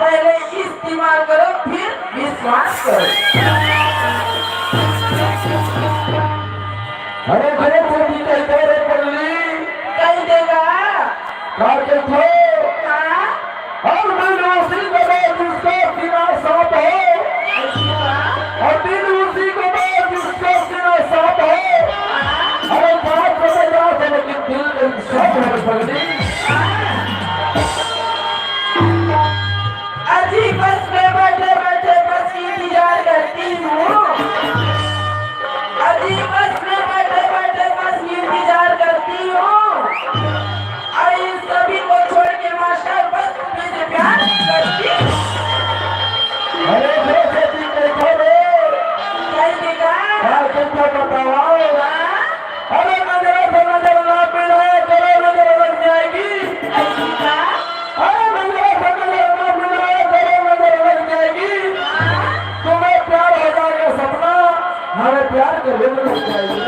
पहले इस्तेमाल करो फिर विश्वास करो। अरे घरे छोटी कहीं तेरे पल्ली कहीं देगा काट के थो हाँ और दिन उसी को बाद जिसको सीना साफ हो और दिन उसी को बाद जिसको सीना साफ हो। अरे बात को तो याद है लेकिन दिल सब है पगली। अजी बस में बैठे बैठे बस की इंतजार करती हूँ। अजी बस में बैठे बैठे बस की इंतजार करती हूँ। और इन सभी को छोड़ के मास्टर बस मुझे प्यार करती हूँ। अरे घरे छोटी कहीं थोड़े कहीं देगा हाँ कितना बताओ। हाँ अरे नजर से नजर ना मिलाए करो नजर लग जाएगी। ऐसी का अरे नजर से नजर ना मिलाए करो नजर लग जाएगी। तुम्हें प्यार हो जाएगा सपना हमें प्यार के लिए लग जाएगी।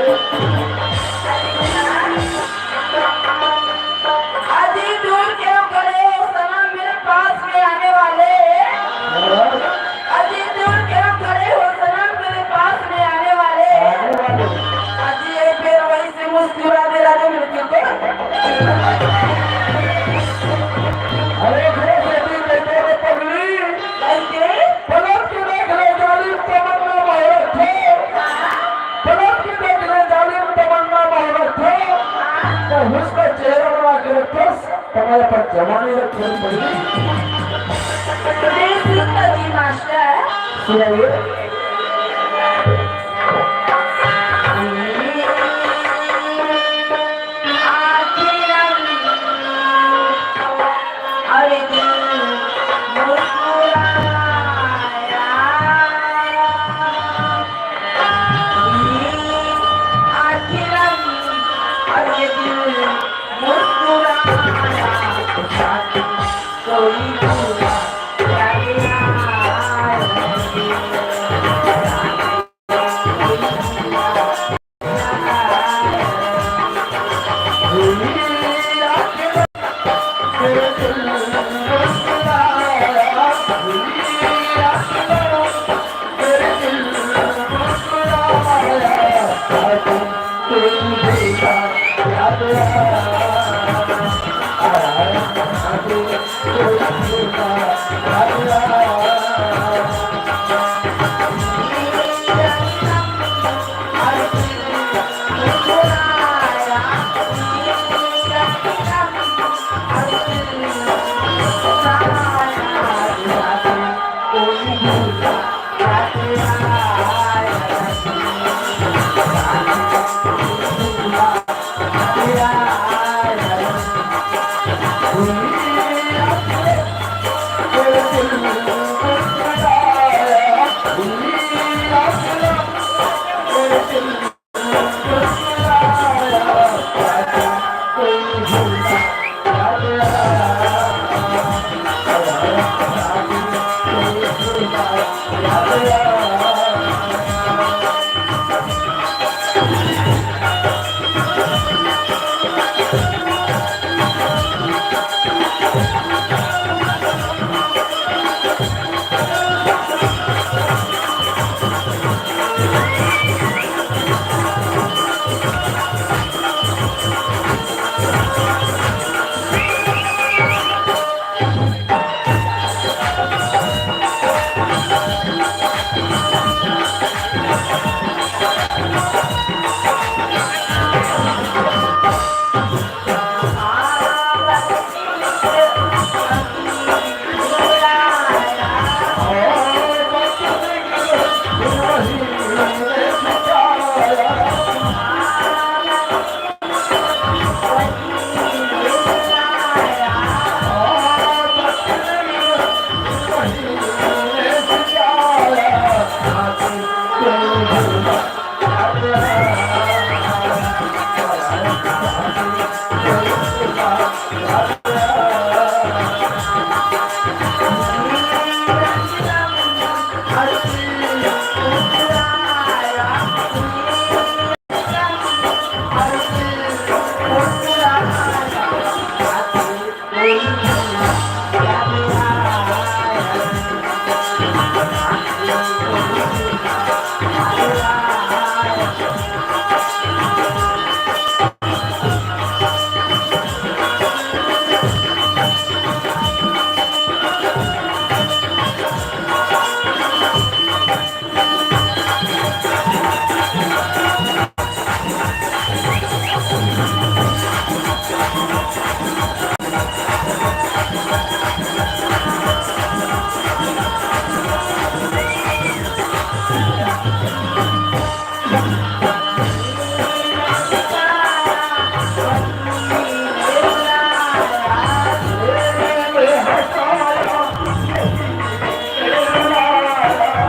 अजी दूर क्यों खड़े हो सनम मेरे पास में आने वाले। अजी दूर क्यों खड़े हो सनम मेरे पास में आने वाले। अजी एक बार वहीं से मुस्कुरा दे राजा मृत्यु को। अरे घरे से भी कहते हैं पगली कैसे पलट के देख ले जालिम तमन्ना मोहब्बत थे। पलट के देख ले जालिम तमन्ना मोहब्बत थे। तो उसका चेहरा बना के रखो तुम्हारे पर जमाने रखे पगली। जी मास्टर सुनाइए। अरे दिल मुस्कुराया। आखिर अरे दिल मुस्कुराया। कोई भूला क्या गया।